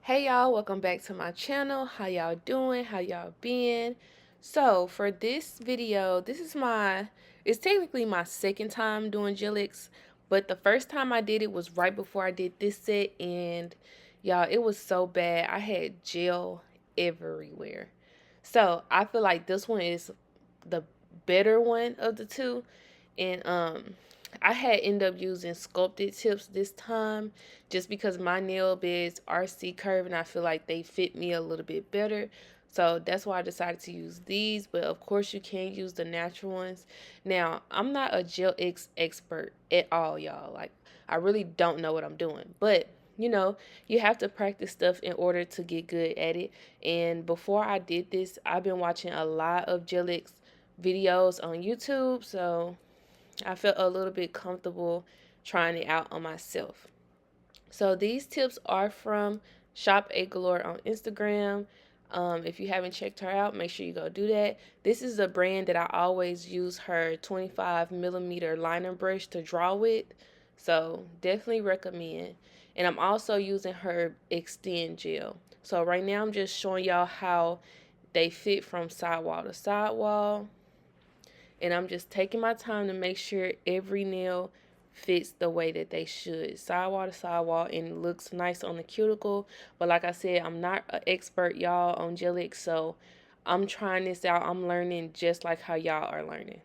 Hey y'all, welcome back to my channel. How y'all doing? How y'all been? So for this video, it's technically my second time doing Gillix, but the first time I did it was right before I did this set, and y'all, it was so bad. I had gel everywhere. So I feel like this one is the better one of the two, and I had ended up using sculpted tips this time just because my nail beds are C curve and I feel like they fit me a little bit better. So that's why I decided to use these, but of course you can use the natural ones. Now, I'm not a gel expert at all, y'all. Like, I really don't know what I'm doing, but you have to practice stuff in order to get good at it. And before I did this, I've been watching a lot of Gillix videos on YouTube, so I felt a little bit comfortable trying it out on myself. So these tips are from Shop A Galore on Instagram. If you haven't checked her out, make sure you go do that. This is a brand that I always use her 25mm liner brush to draw with. So definitely recommend. And I'm also using her Extend gel. So right now I'm just showing y'all how they fit from sidewall to sidewall. And I'm just taking my time to make sure every nail fits the way that they should, sidewall to sidewall, and looks nice on the cuticle. But like I said, I'm not an expert, y'all, on Gillix, so I'm trying this out. I'm learning just like how y'all are learning.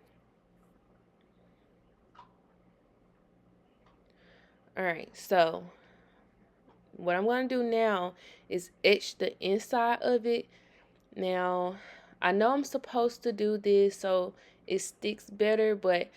All right, so what I'm going to do now is etch the inside of it. Now, I know I'm supposed to do this so it sticks better, but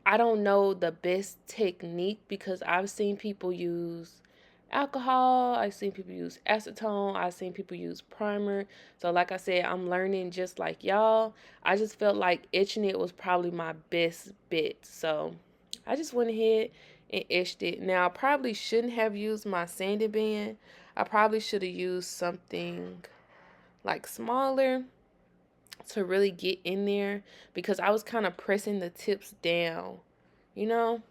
I don't know the best technique because I've seen people use alcohol, I've seen people use acetone, I've seen people use primer. So like I said, I'm learning just like y'all. I just felt like etching it was probably my best bet. So I just went ahead and etched it. Now I probably shouldn't have used my sanding band. I probably should have used something like smaller to really get in there because I was kind of pressing the tips down, you know,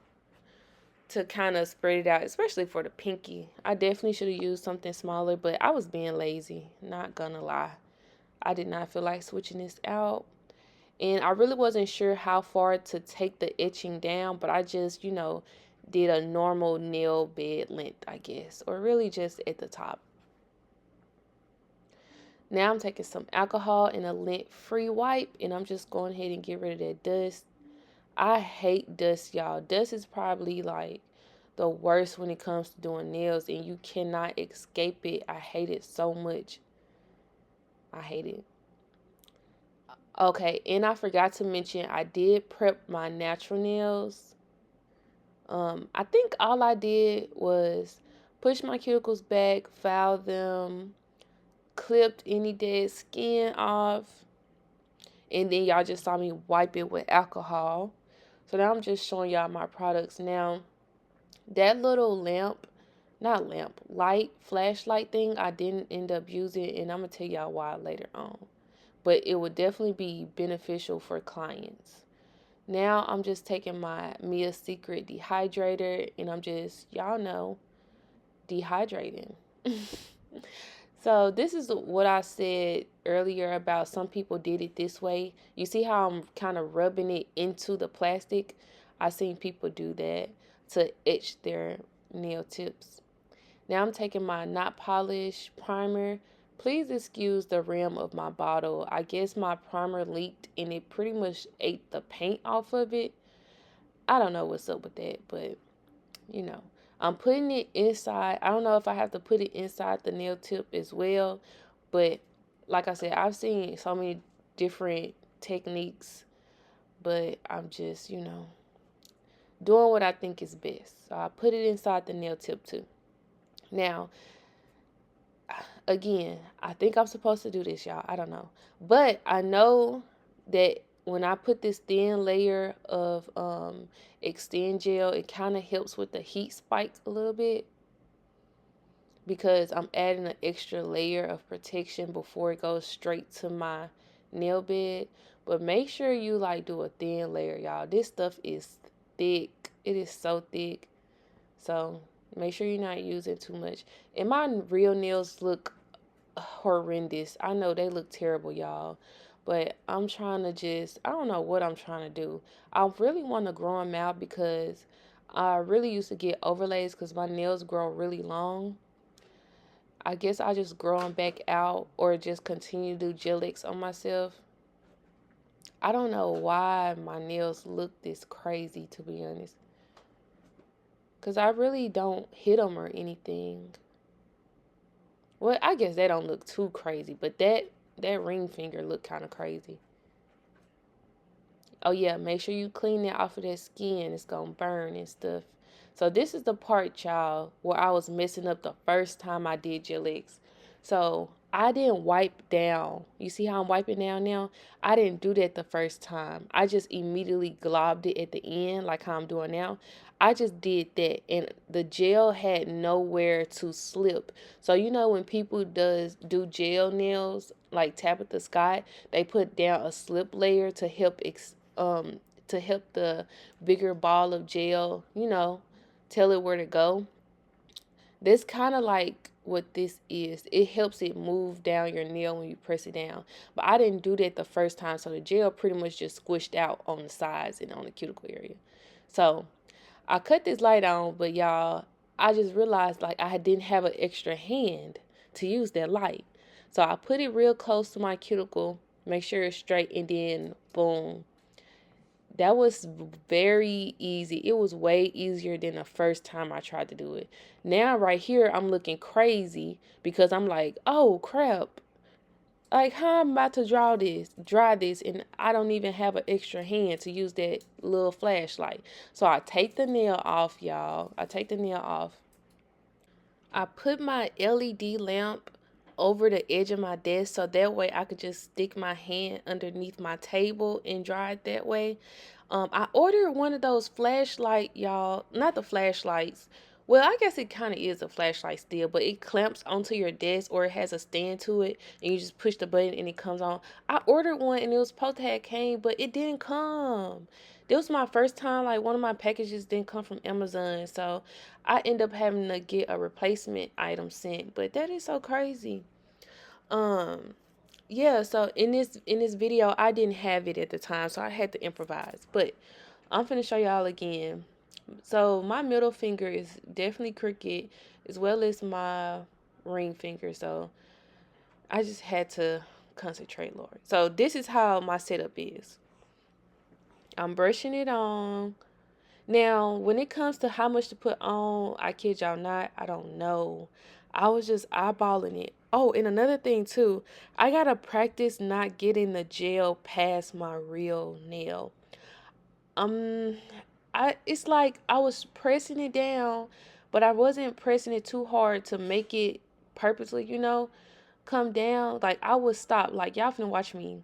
to kind of spread it out, especially for the pinky. I definitely should have used something smaller, but I was being lazy, not gonna lie. I did not feel like switching this out. And I really wasn't sure how far to take the etching down, but I just, did a normal nail bed length, I guess, or really just at the top. Now I'm taking some alcohol and a lint-free wipe, and I'm just going ahead and get rid of that dust. I hate dust, y'all. Dust is probably like the worst when it comes to doing nails, and you cannot escape it. I hate it so much. I hate it. Okay, and I forgot to mention I did prep my natural nails. I think all I did was push my cuticles back, file them, clipped any dead skin off, and then y'all just saw me wipe it with alcohol. So now I'm just showing y'all my products. Now, that little light, flashlight thing, I didn't end up using, and I'm going to tell y'all why later on. But it would definitely be beneficial for clients. Now I'm just taking my Mia Secret dehydrator, and I'm just, y'all know, dehydrating. So this is what I said earlier about some people did it this way. You see how I'm kind of rubbing it into the plastic? I seen people do that to etch their nail tips. Now I'm taking my Not Polish primer. Please excuse the rim of my bottle. I guess my primer leaked and it pretty much ate the paint off of it. I don't know what's up with that, but you know. I'm putting it inside. I don't know if I have to put it inside the nail tip as well, but like I said, I've seen so many different techniques, but I'm just, doing what I think is best. So I put it inside the nail tip too. Now, again, I think I'm supposed to do this, y'all. I don't know. But I know that when I put this thin layer of Extend gel, it kind of helps with the heat spike a little bit because I'm adding an extra layer of protection before it goes straight to my nail bed. But make sure you like do a thin layer, y'all. This stuff is thick. It is so thick. So Make sure you're not using too much. And my real nails look horrendous. I know they look terrible, y'all. But I'm trying to just, I don't know what I'm trying to do. I really want to grow them out because I really used to get overlays because my nails grow really long. I guess I just grow them back out or just continue to do gel-X on myself. I don't know why my nails look this crazy, to be honest. Because I really don't hit them or anything. Well, I guess they don't look too crazy, but that ring finger look kind of crazy. Oh yeah, make sure you clean that off of that skin. It's gonna burn and stuff. So this is the part, y'all, where I was messing up the first time I did gel-X. So I didn't wipe down. You see how I'm wiping down now? I didn't do that the first time. I just immediately globbed it at the end, like how I'm doing now. I just did that, and the gel had nowhere to slip. So you know when people do gel nails, like Tabitha Scott, they put down a slip layer to help to help the bigger ball of gel, tell it where to go. This kind of like what this is. It helps it move down your nail when you press it down. But I didn't do that the first time, so the gel pretty much just squished out on the sides and on the cuticle area. So I cut this light on, but y'all, I just realized like I didn't have an extra hand to use that light. So I put it real close to my cuticle, make sure it's straight, and then boom, that was very easy. It was way easier than the first time I tried to do it. Now, right here, I'm looking crazy because I'm like, oh crap. Like, how I'm about to dry this, and I don't even have an extra hand to use that little flashlight. So I take the nail off, y'all. I take the nail off. I put my LED lamp over the edge of my desk so that way I could just stick my hand underneath my table and dry it that way. I ordered one of those flashlight, y'all. Not the flashlights. Well, I guess it kind of is a flashlight still, but it clamps onto your desk or it has a stand to it, and you just push the button and it comes on. I ordered one and it was supposed to have came, but it didn't come. This was my first time, like one of my packages didn't come from Amazon, so I end up having to get a replacement item sent. But that is so crazy. Um, yeah, so in this video I didn't have it at the time, so I had to improvise. But I'm finna show y'all again. So my middle finger is definitely crooked, as well as my ring finger. So I just had to concentrate, Lord. So this is how my setup is. I'm brushing it on. Now, when it comes to how much to put on, I kid y'all not, I don't know. I was just eyeballing it. Oh, and another thing too, I gotta practice not getting the gel past my real nail. Um, it's like I was pressing it down, but I wasn't pressing it too hard to make it purposely, come down. Like I would stop. Like y'all finna watch me.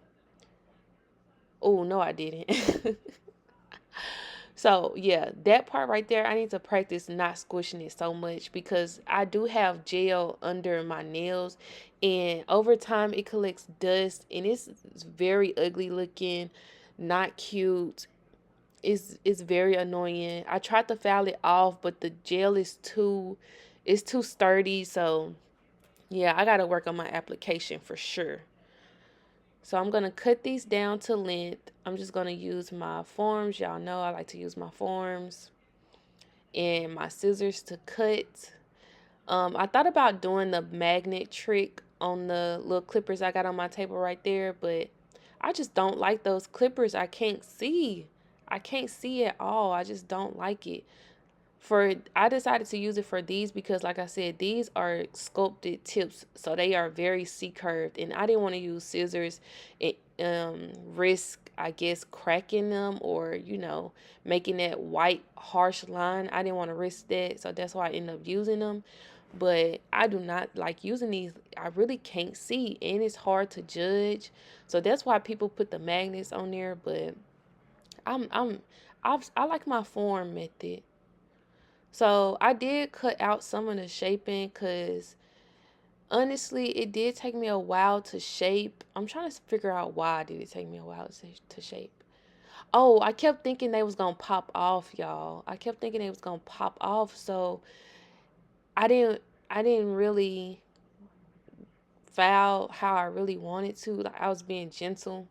Oh no, I didn't. So yeah, that part right there, I need to practice not squishing it so much because I do have gel under my nails, and over time it collects dust and it's very ugly looking, not cute. It's very annoying. I tried to file it off, but the gel is too sturdy. So yeah, I gotta work on my application for sure. So I'm gonna cut these down to length. I'm just gonna use my forms. Y'all know I like to use my forms and my scissors to cut. I thought about doing the magnet trick on the little clippers I got on my table right there, but I just don't like those clippers. I can't see. I can't see at all. I just don't like it. I decided to use it for these because like I said, these are sculpted tips, so they are very C-curved, and I didn't want to use scissors and risk, I guess, cracking them or making that white harsh line. I didn't want to risk that, so that's why I ended up using them. But I do not like using these. I really can't see, and it's hard to judge, so that's why people put the magnets on there. But I'm I'm I like my form method. So I did cut out some of the shaping because honestly, it did take me a while to shape. I'm trying to figure out why did it take me a while to shape. Oh, I kept thinking they was gonna pop off, y'all. I kept thinking they was gonna pop off. So I didn't really foul how I really wanted to. Like, I was being gentle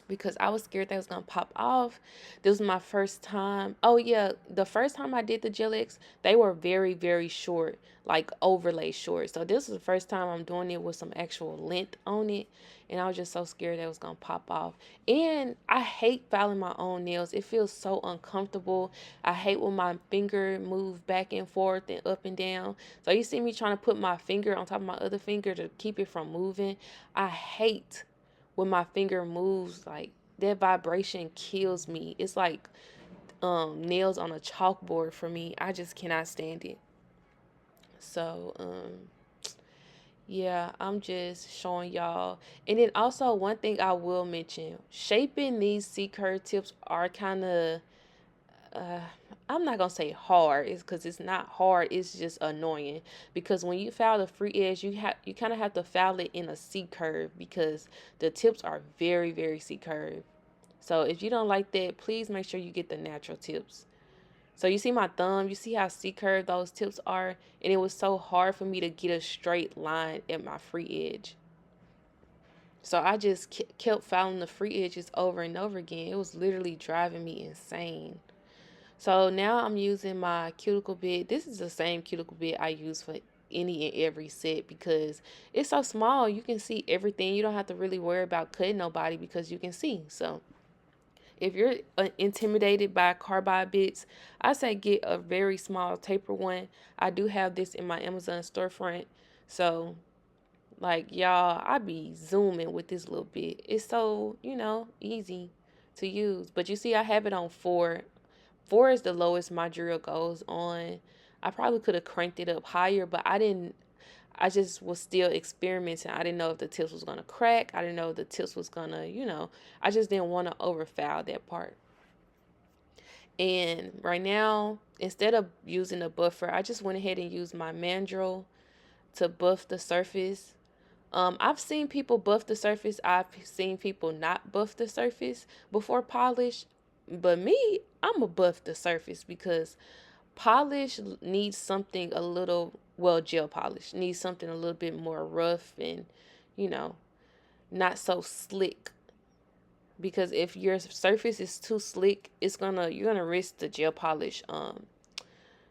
because I was scared that was gonna pop off. This was my first time. Oh yeah, the first time I did the gel X, they were very, very short, like overlay short. So this is the first time I'm doing it with some actual length on it, and I was just so scared that it was gonna pop off. And I hate filing my own nails. It feels so uncomfortable. I hate when my finger moves back and forth and up and down. So you see me trying to put my finger on top of my other finger to keep it from moving. I hate when my finger moves. Like, that vibration kills me. It's like nails on a chalkboard for me. I just cannot stand it. So yeah, I'm just showing y'all. And then also, one thing I will mention, shaping these C curve tips are kind of uh I'm not gonna say hard. It's because it's not hard, it's just annoying. Because when you file the free edge, you kind of have to file it in a C curve because the tips are very, very C curve. So if you don't like that, please make sure you get the natural tips. So you see my thumb, you see how C curved those tips are, and it was so hard for me to get a straight line at my free edge. So I just kept filing the free edges over and over again. It was literally driving me insane. So now I'm using my cuticle bit. This is the same cuticle bit I use for any and every set because it's so small. You can see everything. You don't have to really worry about cutting nobody because you can see. So if you're intimidated by carbide bits, I say get a very small taper one. I do have this in my Amazon storefront. So, like, y'all, I be zooming with this little bit. It's so, easy to use. But you see, I have it on 4. 4 is the lowest my drill goes on. I probably could have cranked it up higher, but I didn't. I just was still experimenting. I didn't know if the tips was going to crack. I didn't know if the tips was going to, I just didn't want to overfoul that part. And right now, instead of using a buffer, I just went ahead and used my mandrel to buff the surface. I've seen people buff the surface. I've seen people not buff the surface before polish. But me, I'm a buff the surface because polish needs something a little, well, gel polish needs something a little bit more rough and, you know, not so slick. Because if your surface is too slick, you're gonna risk the gel polish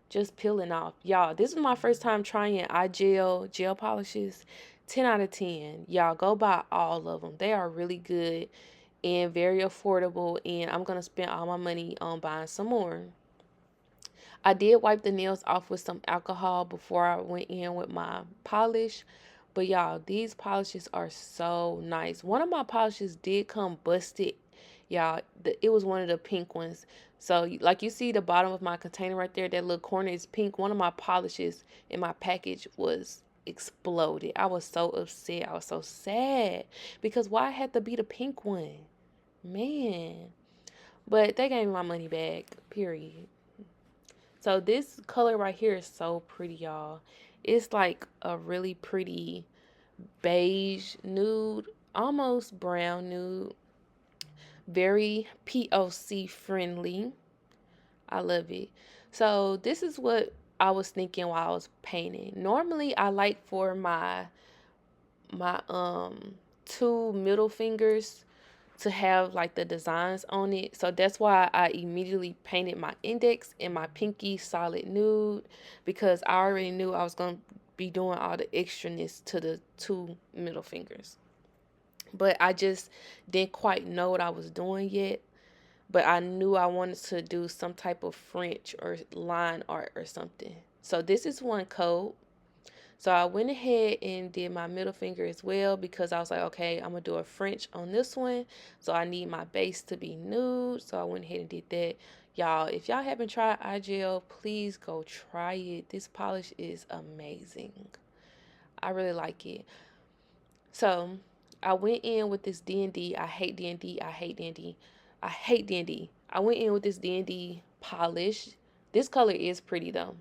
just peeling off. Y'all, this is my first time trying gel polishes. 10 out of 10. Y'all go buy all of them. They are really good and very affordable, and I'm gonna spend all my money on buying some more. I did wipe the nails off with some alcohol before I went in with my polish. But y'all, these polishes are so nice. One of my polishes did come busted. Y'all, it was one of the pink ones. So like you see the bottom of my container right there, that little corner is pink. One of my polishes in my package was exploded. I was so upset. I was so sad. Because why had to be the pink one? Man. But they gave me my money back, period. So this color right here is so pretty, y'all. It's like a really pretty beige nude, almost brown nude. Very POC friendly. I love it. So this is what I was thinking while I was painting. Normally I like for my two middle fingers to have like the designs on it. So that's why I immediately painted my index and my pinky solid nude, because I already knew I was going to be doing all the extraness to the two middle fingers. But I just didn't quite know what I was doing yet. But I knew I wanted to do some type of French or line art or something. So this is one coat. So I went ahead and did my middle finger as well because I was like, okay, I'm going to do a French on this one. So I need my base to be nude. So I went ahead and did that. Y'all, if y'all haven't tried iGel, please go try it. This polish is amazing. I really like it. So I went in with this D&D. I hate D&D. I hate D&D. I hate D&D. I went in with this D&D polish. This color is pretty though.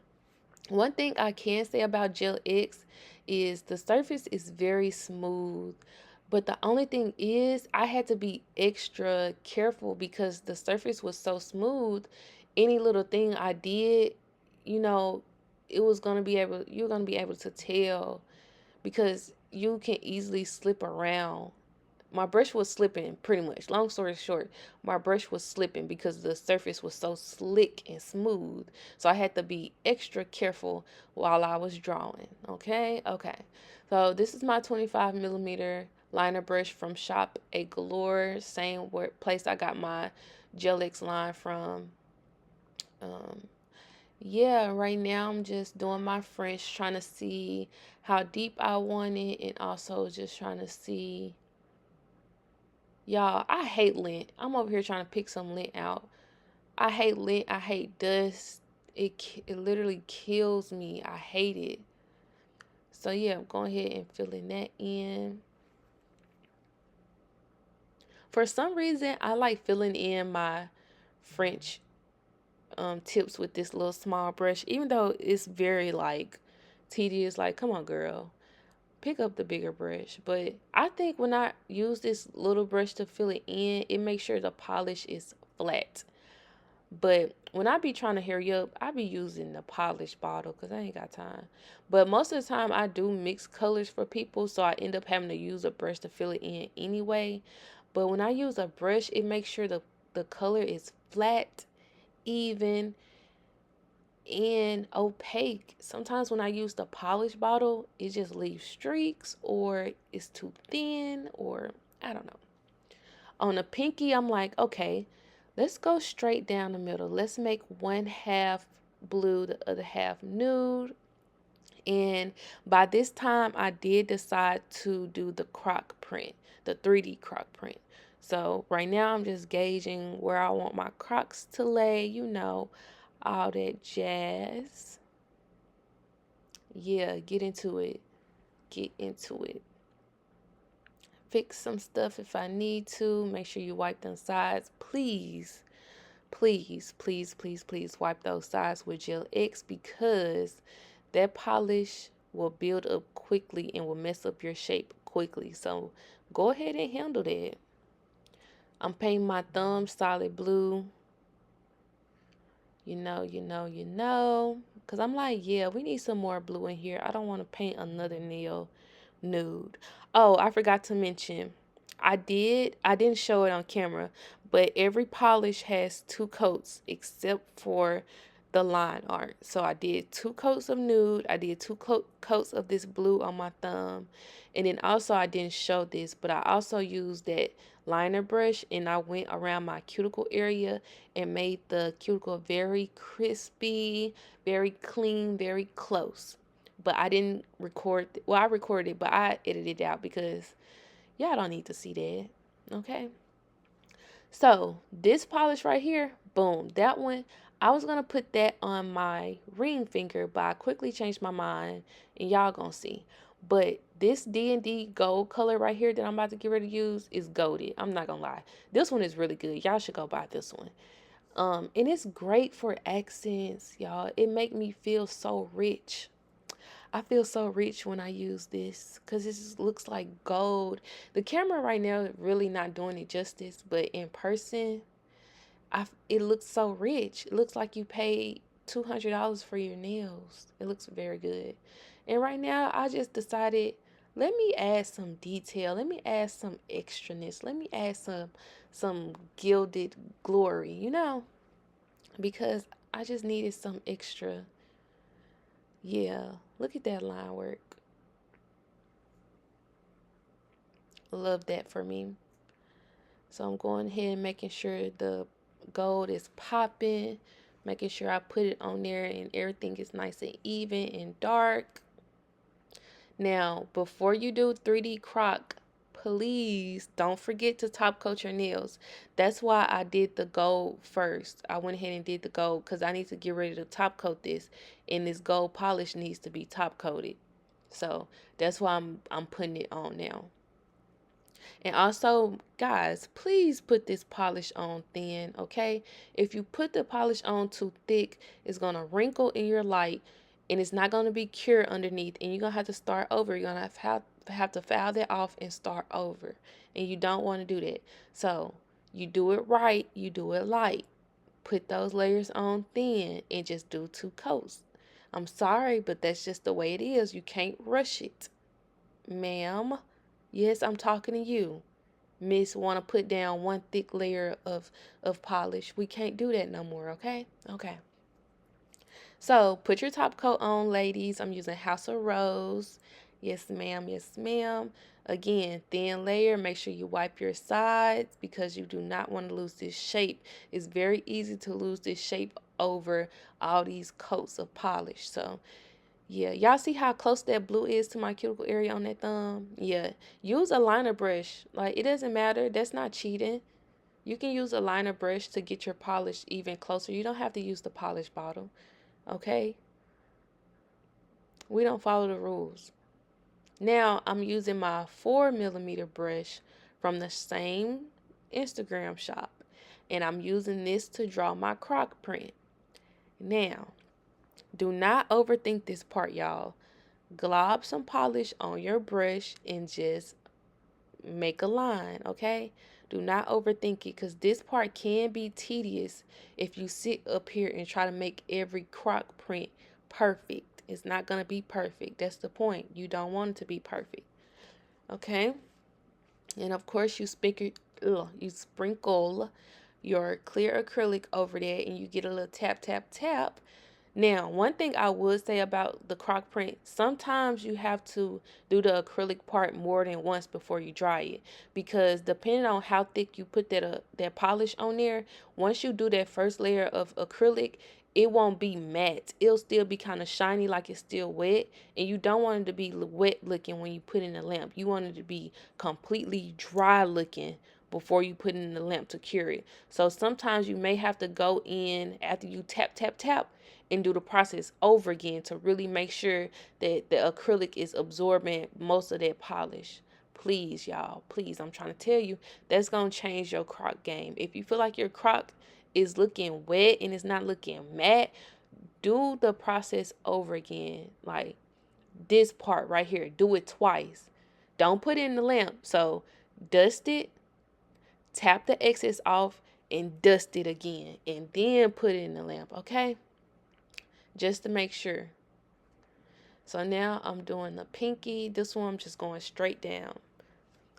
One thing I can say about Gel X is the surface is very smooth. But the only thing is I had to be extra careful because the surface was so smooth. Any little thing I did, you know, you're gonna be able to tell, because you can easily slip around. My brush was slipping pretty much. Long story short, my brush was slipping because the surface was so slick and smooth. So I had to be extra careful while I was drawing. Okay? Okay. So this is my 25 millimeter liner brush from Shop A Galore. Same place I got my Gel X line from. Um, yeah, right now I'm just doing my French, trying to see how deep I want it, and also just trying to see. Y'all, I hate lint. I'm over here trying to pick some lint out. I hate lint. I hate dust. It literally kills me. I hate it. So yeah, I'm going ahead and filling that in. For some reason, I like filling in my French tips with this little small brush, even though it's very like tedious. Like, come on, girl, pick up the bigger brush. But I think when I use this little brush to fill it in, it makes sure the polish is flat. But when I be trying to hurry up, I be using the polish bottle because I ain't got time. But most of the time, I do mix colors for people, so I end up having to use a brush to fill it in anyway. But when I use a brush, it makes sure the color is flat, even, and opaque. Sometimes when I use the polish bottle, it just leaves streaks, or it's too thin, or I don't know. On the pinky, I'm like, okay, let's go straight down the middle. Let's make one half blue, the other half nude. And by this time, I did decide to do the croc print, the 3D croc print. So right now, I'm just gauging where I want my crocs to lay, all that jazz. Yeah, get into it. Get into it. Fix some stuff if I need to. Make sure you wipe them sides. Please, please, please, please, please wipe those sides with Gel X, because that polish will build up quickly and will mess up your shape quickly. So go ahead and handle that. I'm painting my thumb solid blue. Because I'm like, yeah, we need some more blue in here. I don't want to paint another nail nude. Oh, I forgot to mention, I didn't show it on camera, but every polish has 2 coats except for the line art. So I did 2 coats of nude. I did two coats of this blue on my thumb. And then also, I didn't show this, but I also used that liner brush, and I went around my cuticle area and made the cuticle very crispy, very clean, very close. But I didn't record. Well, I recorded it, but I edited it out because y'all don't need to see that. Okay. So this polish right here, boom, that one, I was going to put that on my ring finger, but I quickly changed my mind, and y'all going to see. But this D&D gold color right here that I'm about to get ready to use is golded. I'm not going to lie. This one is really good. Y'all should go buy this one. And it's great for accents, y'all. It make me feel so rich. I feel so rich when I use this because it just looks like gold. The camera right now is really not doing it justice, but in person, it looks so rich. It looks like you paid $200 for your nails. It looks very good. And right now, I just decided, let me add some detail. Let me add some extraness. Let me add some gilded glory, because I just needed some extra. Yeah, look at that line work. Love that for me. So I'm going ahead and making sure the gold is popping, making sure I put it on there and everything is nice and even and dark. Now, before you do 3D croc, please don't forget to top coat your nails. That's why I did the gold first. I went ahead and did the gold because I need to get ready to top coat this, and this gold polish needs to be top coated. So that's why I'm putting it on now. And also, guys, please put this polish on thin, okay? If you put the polish on too thick, it's going to wrinkle in your light, and it's not going to be cured underneath, and you're going to have to start over. You're going to have to file that off and start over, and you don't want to do that. So you do it right, you do it light. Put those layers on thin and just do 2 coats. I'm sorry, but that's just the way it is. You can't rush it. Ma'am, yes, I'm talking to you. Miss want to put down one thick layer of polish. We can't do that no more, okay? Okay. So put your top coat on, ladies. I'm using House of Rose. Yes, ma'am. Yes, ma'am. Again, thin layer. Make sure you wipe your sides because you do not want to lose this shape. It's very easy to lose this shape over all these coats of polish. So yeah, y'all see how close that blue is to my cuticle area on that thumb? Yeah, use a liner brush. Like, it doesn't matter. That's not cheating. You can use a liner brush to get your polish even closer. You don't have to use the polish bottle, okay? We don't follow the rules. Now, I'm using my 4mm brush from the same Instagram shop, and I'm using this to draw my croc print. Now, do not overthink this part, y'all. Glob some polish on your brush and just make a line, okay? Do not overthink it because this part can be tedious if you sit up here and try to make every croc print perfect. It's not going to be perfect. That's the point. You don't want it to be perfect, okay? And of course, you sprinkle your clear acrylic over there and you get a little tap, tap, tap. Now, one thing I would say about the croc print, sometimes you have to do the acrylic part more than once before you dry it. Because depending on how thick you put that polish on there, once you do that first layer of acrylic, it won't be matte. It'll still be kind of shiny like it's still wet. And you don't want it to be wet looking when you put in the lamp. You want it to be completely dry looking before you put it in the lamp to cure it. So sometimes you may have to go in after you tap, tap, tap and do the process over again to really make sure that the acrylic is absorbing most of that polish. Please, y'all, please, I'm trying to tell you, that's going to change your croc game. If you feel like your croc is looking wet and it's not looking matte, do the process over again. Like this part right here, do it twice. Don't put it in the lamp. So dust it, tap the excess off, and dust it again, and then put it in the lamp, okay? Just to make sure. So now I'm doing the pinky. This one I'm just going straight down.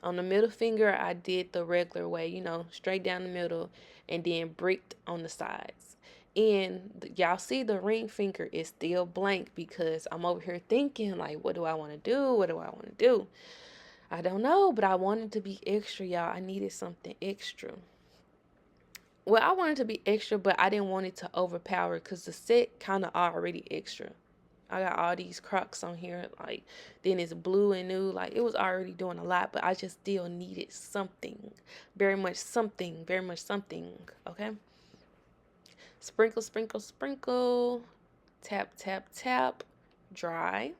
On the middle finger, I did the regular way, you know, straight down the middle and then bricked on the sides. And y'all see the ring finger is still blank because I'm over here thinking like, what do I want to do? What do I want to do? I don't know, but I wanted to be extra, y'all. I needed something extra. Well, I wanted to be extra, but I didn't want it to overpower because the set kind of already extra. I got all these crocs on here, like, then it's blue and new, like, it was already doing a lot, but I just still needed something, very much something, okay? Sprinkle, sprinkle, sprinkle, tap, tap, tap, dry.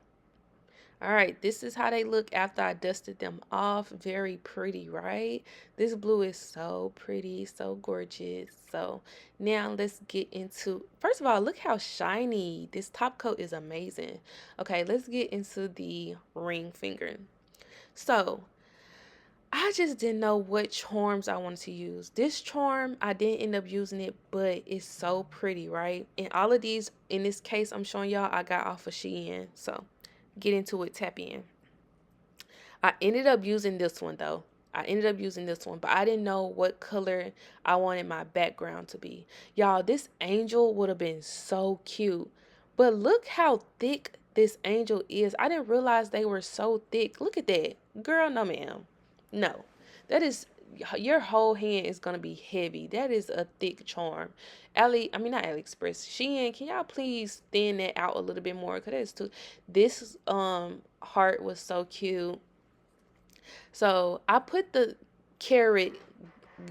All right, this is how they look after I dusted them off. Very pretty, right? This blue is so pretty, so gorgeous. So now let's get into, first of all, look how shiny. This top coat is amazing. Okay, let's get into the ring finger. So I just didn't know what charms I wanted to use. This charm, I didn't end up using it, but it's so pretty, right? And all of these, in this case I'm showing y'all, I got off of Shein. So get into it, tap in. I ended up using this one though. But I didn't know what color I wanted my background to be. Y'all, this angel would have been so cute. But look how thick this angel is. I didn't realize they were so thick. Look at that. Girl, no ma'am. No. That is, your whole hand is going to be heavy. That is a thick charm. Not AliExpress. Shein, can y'all please thin that out a little bit more? Because that is too, this heart was so cute. So I put the carrot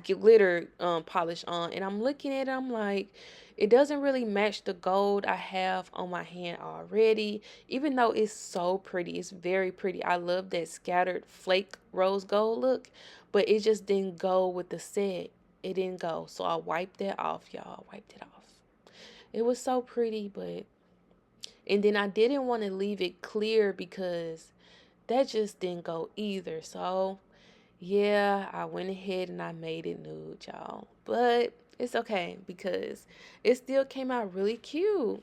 glitter polish on, and I'm looking at it, I'm like, it doesn't really match the gold I have on my hand already, even though it's so pretty. It's very pretty. I love that scattered flake rose gold look, but it just didn't go with the set. It didn't go. So I wiped that off, y'all. Wiped it off. It was so pretty, but, and then I didn't want to leave it clear because that just didn't go either. So yeah, I went ahead and I made it nude, y'all. But it's okay because it still came out really cute.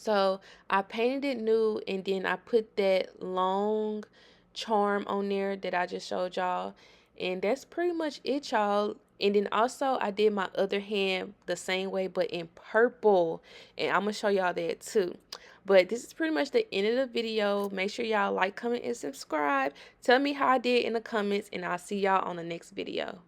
So I painted it new, and then I put that long charm on there that I just showed y'all. And that's pretty much it, y'all. And then also I did my other hand the same way but in purple. And I'm going to show y'all that too. But this is pretty much the end of the video. Make sure y'all like, comment, and subscribe. Tell me how I did in the comments, and I'll see y'all on the next video.